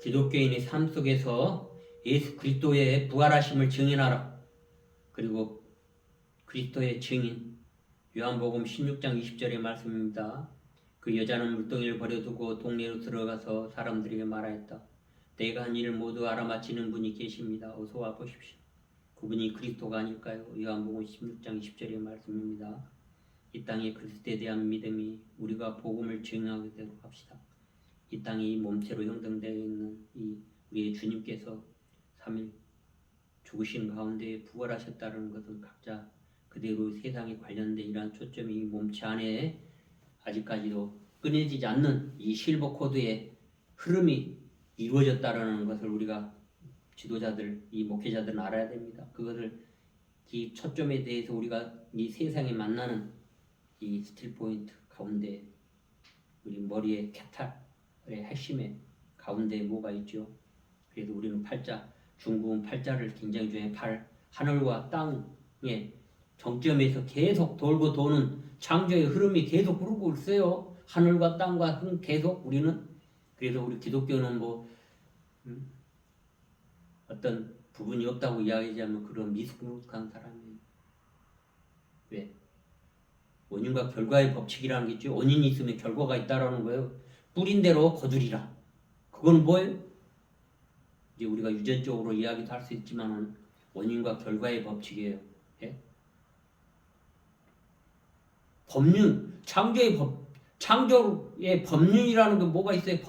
기독교인의 삶 속에서 예수 그리스도의 부활하심을 증인하라. 그리고 그리스도의 증인, 요한복음 16장 20절의 말씀입니다. 그 여자는 물동이를 버려두고 동네로 들어가서 사람들에게 말하였다. 내가 한 일을 모두 알아맞히는 분이 계십니다. 어서 와 보십시오. 그분이 그리스도가 아닐까요? 요한복음 16장 20절의 말씀입니다. 이 땅에 그리스도에 대한 믿음이 우리가 복음을 증언하게 되도록 합시다. 이 땅에 이 몸체로 형성되어 있는 이 우리의 주님께서 3일 죽으신 가운데 부활하셨다는 것은 각자 그대로 세상에 관련된 이러한 초점이 이 몸체 안에 아직까지도 끊어지지 않는 이 실버 코드의 흐름이 이루어졌다는 것을 우리가 지도자들, 이 목회자들은 알아야 됩니다. 그것을 이 초점에 대해서 우리가 이 세상에 만나는 이 스틸 포인트 가운데 우리 머리의 캐탈의 핵심에 가운데 뭐가 있죠? 그래서 우리는 팔자, 중국은 팔자를 굉장히 중요해. 하늘과 땅의 정점에서 계속 돌고 도는 창조의 흐름이 계속 흐르고 있어요. 하늘과 땅과 계속 우리는. 그래서 우리 기독교는 어떤 부분이 없다고 이야기하자면 그런 미숙한 사람이에요. 왜? 원인과 결과의 법칙이라는 게 있죠. 원인이 있으면 결과가 있다라는 거예요. 뿌린 대로 거두리라. 그건 뭐예요? 이제 우리가 유전적으로 이야기도 할 수 있지만 원인과 결과의 법칙이에요. 예? 법륜, 창조의 법륜이라는 게 뭐가 있어요?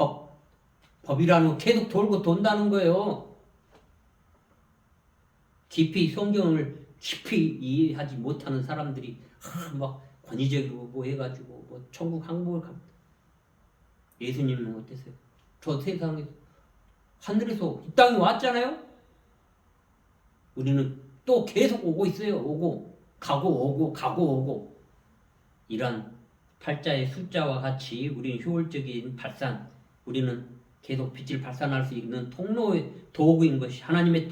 법이라는 거 계속 돌고 돈다는 거예요. 깊이 성경을 깊이 이해하지 못하는 사람들이 막 권위적이고 뭐 해가지고 뭐 천국 항복을 갑니다. 예수님은 어땠어요? 저 세상에 하늘에서 이 땅에 왔잖아요. 우리는 또 계속 오고 있어요. 오고 가고 이런 팔자의 숫자와 같이 우리는 효율적인 발산, 우리는 계속 빛을 발산할 수 있는 통로의 도구인 것이 하나님의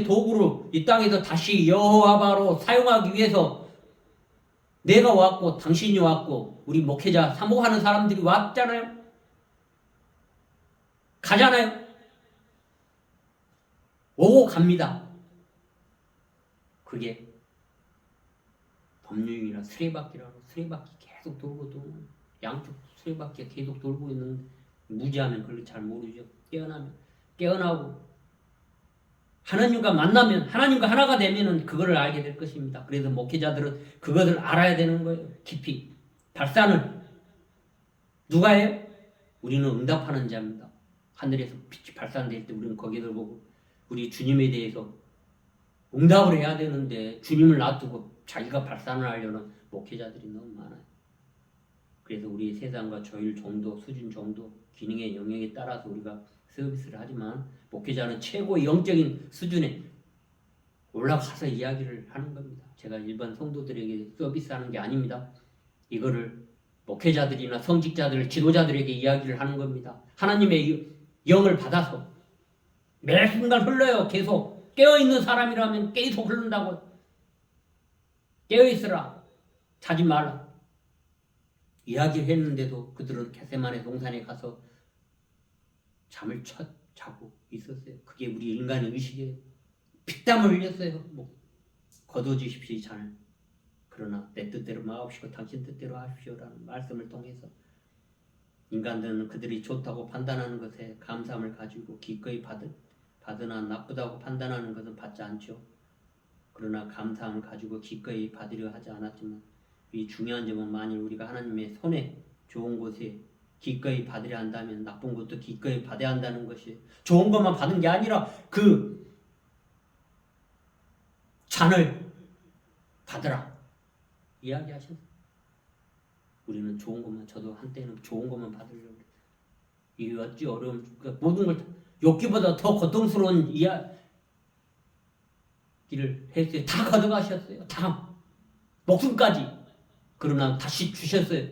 도구로 이 땅에서 다시 여호와바로 사용하기 위해서 내가 왔고 당신이 왔고 우리 목회자 사모하는 사람들이 왔잖아요. 가잖아요. 오고 갑니다. 그게 법륜이라 수레바퀴라고 수레바퀴 계속 돌고 양쪽 수레바퀴가 계속 돌고 있는 무지하면 그걸 잘 모르죠. 깨어나고 하나님과 만나면 하나님과 하나가 되면은 그거를 알게 될 것입니다. 그래서 목회자들은 그것을 알아야 되는 거예요. 깊이 발산을 누가 해요? 우리는 응답하는 자입니다. 하늘에서 빛이 발산될 때 우리는 거기를 보고 우리 주님에 대해서 응답을 해야 되는데 주님을 놔두고 자기가 발산을 하려는 목회자들이 너무 많아요. 그래서 우리 세상과 조율 정도, 수준 정도, 기능의 영역에 따라서 우리가 서비스를 하지만 목회자는 최고의 영적인 수준에 올라가서 이야기를 하는 겁니다. 제가 일반 성도들에게 서비스하는 게 아닙니다. 이거를 목회자들이나 성직자들, 지도자들에게 이야기를 하는 겁니다. 하나님의 영을 받아서 매 순간 흘러요. 계속 깨어있는 사람이라면 계속 흐른다고. 깨어있으라. 자지 말라. 이야기를 했는데도 그들은 겟세마네 동산에 가서 잠을 자고 있었어요. 그게 우리 인간의 의식이에요. 피땀을 흘렸어요. 거둬주십시오 잔을. 그러나 내 뜻대로 마옵시고 당신 뜻대로 하십시오라는 말씀을 통해서 인간들은 그들이 좋다고 판단하는 것에 감사함을 가지고 기꺼이 받으나 나쁘다고 판단하는 것은 받지 않죠. 그러나 감사함을 가지고 기꺼이 받으려 하지 않았지만 이 중요한 점은 만일 우리가 하나님의 손에 좋은 곳에 기꺼이 받으려 한다면 나쁜 것도 기꺼이 받아야 한다는 것이 좋은 것만 받은 게 아니라 그 잔을 받으라 이야기하셨어요. 우리는 좋은 것만 저도 한때는 좋은 것만 받으려고 이게 어찌 어려움 그러니까 모든 걸 욕기보다 더 고통스러운 이야기를 했어요. 다 가져가셨어요. 다 목숨까지. 그러나 다시 주셨어요.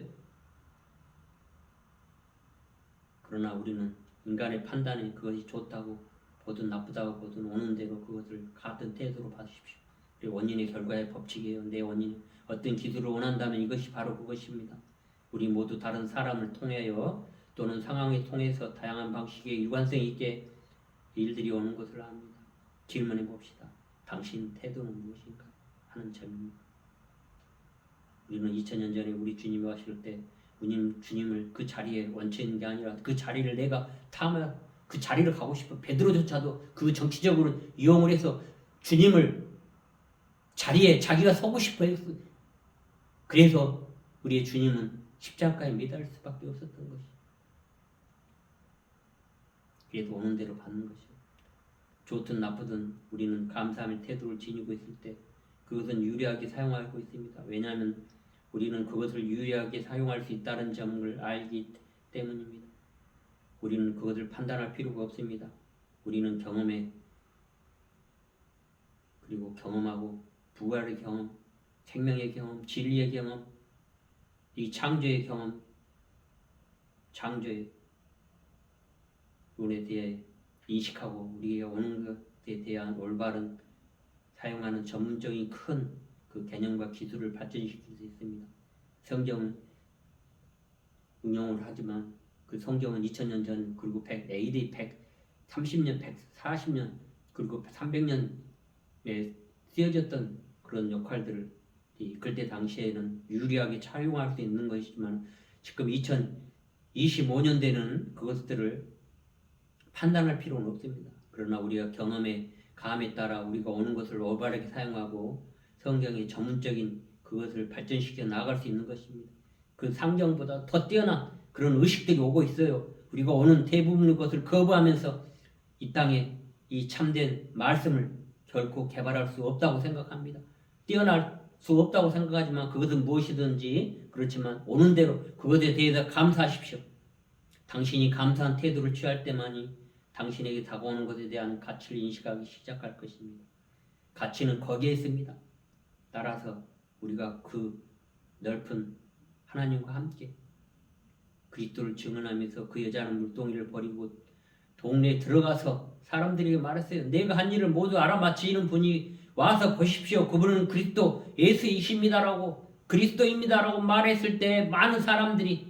그러나 우리는 인간의 판단에 그것이 좋다고 보든 나쁘다고 보든 오는 대로 그것을 같은 태도로 받으십시오. 원인의 결과의 법칙이에요. 내 원인이 어떤 기술을 원한다면 이것이 바로 그것입니다. 우리 모두 다른 사람을 통하여 또는 상황을 통해서 다양한 방식의 일관성 있게 일들이 오는 것을 압니다. 질문해 봅시다. 당신 태도는 무엇인가 하는 점입니다. 우리는 2000년 전에 우리 주님이 왔을 때 주님을 그 자리에 얹혀 있는 게 아니라 그 자리를 내가 탐하 그 자리를 가고 싶어. 베드로조차도 그 정치적으로 이용을 해서 주님을 자리에 자기가 서고 싶어 했어요. 그래서 우리의 주님은 십자가에 매달릴 수밖에 없었던 것이죠. 그래도 오는 대로 받는 것이죠. 좋든 나쁘든 우리는 감사함의 태도를 지니고 있을 때 그것은 유리하게 사용하고 있습니다. 왜냐하면 우리는 그것을 유리하게 사용할 수 있다는 점을 알기 때문입니다. 우리는 그것을 판단할 필요가 없습니다. 우리는 경험해 그리고 경험하고 부활의 경험, 생명의 경험, 진리의 경험, 이 창조의 경험, 창조의 운에 대해 인식하고 우리가 오는 것에 대한 올바른 사용하는 전문적인 큰 그 개념과 기술을 발전시킬 수 있습니다. 성경은 응용을 하지만 그 성경은 2000년 전 그리고 AD 130년, 140년 그리고 300년에 쓰여졌던 그런 역할들을 그때 당시에는 유리하게 차용할 수 있는 것이지만 지금 2025년대는 그것들을 판단할 필요는 없습니다. 그러나 우리가 경험의 감에 따라 우리가 오는 것을 올바르게 사용하고 성경의 전문적인 그것을 발전시켜 나아갈 수 있는 것입니다. 그 상정보다 더 뛰어난 그런 의식들이 오고 있어요. 우리가 오는 대부분의 것을 거부하면서 이 땅에 이 참된 말씀을 결코 개발할 수 없다고 생각합니다. 뛰어날 수 없다고 생각하지만 그것은 무엇이든지 그렇지만 오는 대로 그것에 대해서 감사하십시오. 당신이 감사한 태도를 취할 때만이 당신에게 다가오는 것에 대한 가치를 인식하기 시작할 것입니다. 가치는 거기에 있습니다. 따라서 우리가 그 넓은 하나님과 함께 그리스도를 증언하면서 그 여자는 물동이를 버리고 동네에 들어가서 사람들에게 말했어요. 내가 한 일을 모두 알아맞히는 분이 와서 보십시오. 그분은 그리스도 예수이십니다라고 그리스도입니다라고 말했을 때 많은 사람들이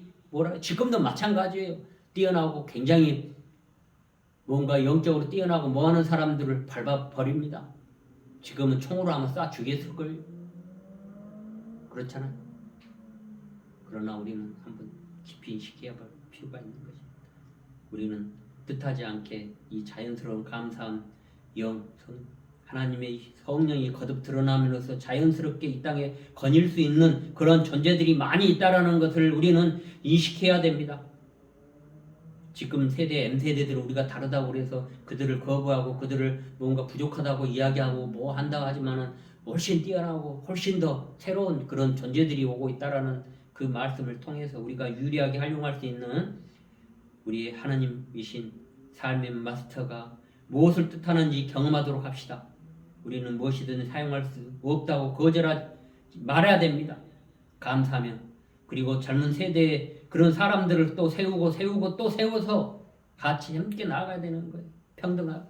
지금도 마찬가지예요. 뛰어나고 굉장히 뭔가 영적으로 뛰어나고 뭐하는 사람들을 밟아버립니다. 지금은 총으로 하면 쏴 죽였을걸요. 그렇잖아요. 그러나 우리는 한번 깊이 인식해야 볼 필요가 있는 것입니다. 우리는 뜻하지 않게 이 자연스러운 감사함, 하나님의 성령이 거듭 드러남으로써 자연스럽게 이 땅에 거닐 수 있는 그런 존재들이 많이 있다는 것을 우리는 인식해야 됩니다. 지금 세대, M세대들 우리가 다르다고 그래서 그들을 거부하고 그들을 뭔가 부족하다고 이야기하고 뭐 한다고 하지만은 훨씬 뛰어나고 훨씬 더 새로운 그런 존재들이 오고 있다라는 그 말씀을 통해서 우리가 유리하게 활용할 수 있는 우리의 하나님이신 삶의 마스터가 무엇을 뜻하는지 경험하도록 합시다. 우리는 무엇이든 사용할 수 없다고 거절하지 말아야 됩니다. 감사하며 그리고 젊은 세대의 그런 사람들을 또 세우고 또 세워서 같이 함께 나아가야 되는 거예요. 평등하고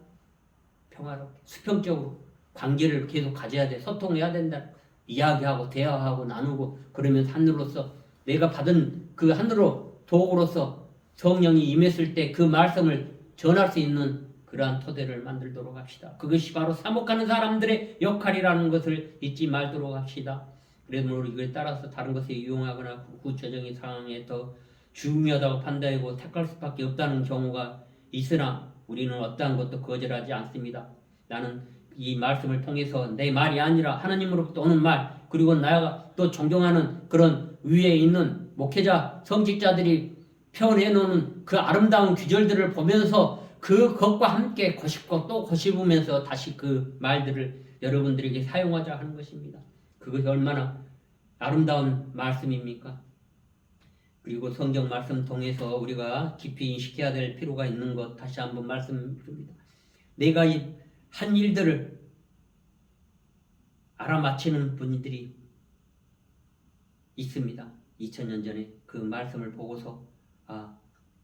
평화롭게 수평적으로 관계를 계속 가져야 돼. 소통해야 된다. 이야기하고 대화하고 나누고 그러면 하늘로서 내가 받은 그 하늘로 도구로서 성령이 임했을 때 그 말씀을 전할 수 있는 그러한 토대를 만들도록 합시다. 그것이 바로 사목하는 사람들의 역할이라는 것을 잊지 말도록 합시다. 그러므로 이걸 따라서 다른 것에 이용하거나 구체적인 상황에 더 중요하다고 판단하고 택할 수밖에 없다는 경우가 있으나 우리는 어떠한 것도 거절하지 않습니다. 나는 이 말씀을 통해서 내 말이 아니라 하나님으로부터 오는 말 그리고 나가 또 존경하는 그런 위에 있는 목회자, 성직자들이 표현해놓은 그 아름다운 귀절들을 보면서 그것과 함께 거십고 또 거십으면서 다시 그 말들을 여러분들에게 사용하자 하는 것입니다. 그것이 얼마나 아름다운 말씀입니까? 그리고 성경 말씀 통해서 우리가 깊이 인식해야 될 필요가 있는 것 다시 한번 말씀드립니다. 내가 이 한 일들을 알아맞히는 분들이 있습니다. 2000년 전에 그 말씀을 보고서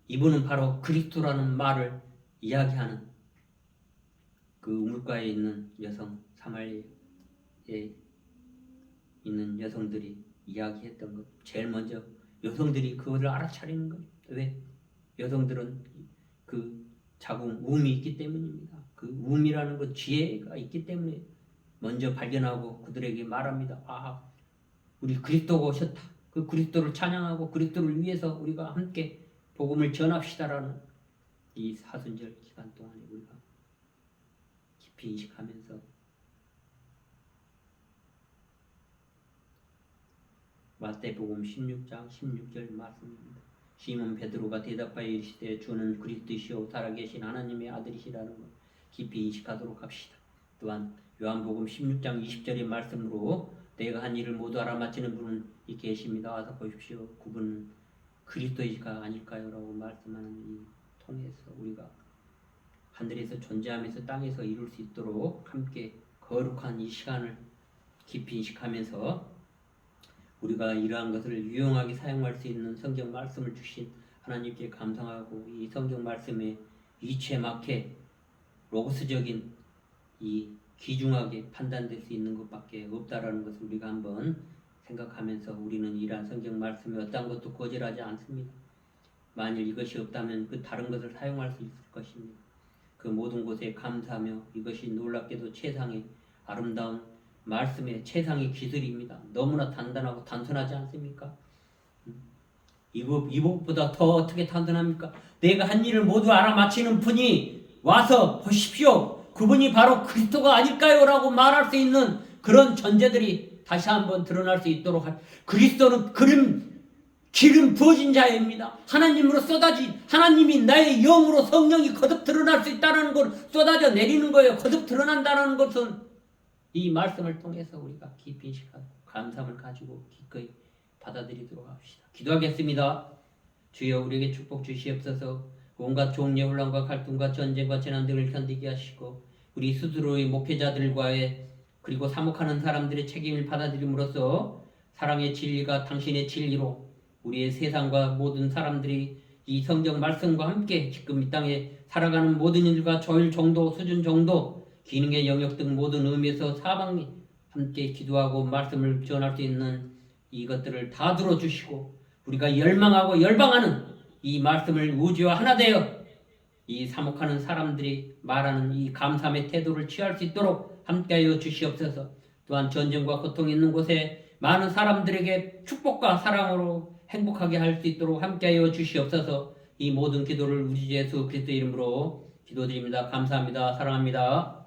이분은 바로 그리스도라는 말을 이야기하는 그 우물가에 있는 여성, 사마리아에 있는 여성들이 이야기했던 것. 제일 먼저 여성들이 그것을 알아차리는 거예요. 왜? 여성들은 그 자궁 우음이 있기 때문입니다. 그 우음이라는 것 지혜가 있기 때문에 먼저 발견하고 그들에게 말합니다. 아, 우리 그리스도가 오셨다. 그 그리스도를 찬양하고 그리스도를 위해서 우리가 함께 복음을 전합시다라는 이 사순절 기간 동안에 우리가 깊이 인식하면서 마태복음 16장 16절 말씀입니다. 시몬 베드로가 대답하여 이르시되 주는 그리스도시요 살아계신 하나님의 아들이시라는 것 깊이 인식하도록 합시다. 또한 요한복음 16장 20절의 말씀으로 내가 한 일을 모두 알아맞히는 분은 이 계십니다. 와서 보십시오. 그분은 그리스도이가 아닐까요? 라고 말씀하는 이 통해서 우리가 하늘에서 존재하면서 땅에서 이룰 수 있도록 함께 거룩한 이 시간을 깊이 인식하면서 우리가 이러한 것을 유용하게 사용할 수 있는 성경 말씀을 주신 하나님께 감사하고 이 성경 말씀의 이치에 맞게 로고스적인 이 귀중하게 판단될 수 있는 것밖에 없다라는 것을 우리가 한번 생각하면서 우리는 이러한 성경 말씀에 어떤 것도 거절하지 않습니다. 만일 이것이 없다면 그 다른 것을 사용할 수 있을 것입니다. 그 모든 곳에 감사하며 이것이 놀랍게도 최상의 아름다운 말씀의 최상의 기술입니다. 너무나 단단하고 단순하지 않습니까? 이것보다 더 어떻게 단순합니까? 내가 한 일을 모두 알아맞히는 분이 와서 보십시오. 그분이 바로 그리스도가 아닐까요? 라고 말할 수 있는 그런 전제들이 다시 한번 드러날 수 있도록 그리스도는 기름 부어진 자입니다. 하나님으로 하나님이 나의 영으로 성령이 거듭 드러날 수 있다는 걸 쏟아져 내리는 거예요. 거듭 드러난다는 것은 이 말씀을 통해서 우리가 깊이 인식하고 감사함을 가지고 기꺼이 받아들이도록 합시다. 기도하겠습니다. 주여 우리에게 축복 주시옵소서. 온갖 종류의 혼란과 갈등과 전쟁과 재난 등을 견디게 하시고 우리 스스로의 목회자들과의 그리고 사목하는 사람들의 책임을 받아들임으로써 사랑의 진리가 당신의 진리로 우리의 세상과 모든 사람들이 이 성경 말씀과 함께 지금 이 땅에 살아가는 모든 일과 조율 정도, 수준 정도, 기능의 영역 등 모든 의미에서 사방이 함께 기도하고 말씀을 전할 수 있는 이것들을 다 들어주시고 우리가 열망하고 열방하는 이 말씀을 우주와 하나 되어 이 사목하는 사람들이 말하는 이 감사함의 태도를 취할 수 있도록 함께하여 주시옵소서. 또한 전쟁과 고통이 있는 곳에 많은 사람들에게 축복과 사랑으로 행복하게 할 수 있도록 함께하여 주시옵소서. 이 모든 기도를 우리 주 예수 그리스도 이름으로 기도드립니다. 감사합니다. 사랑합니다.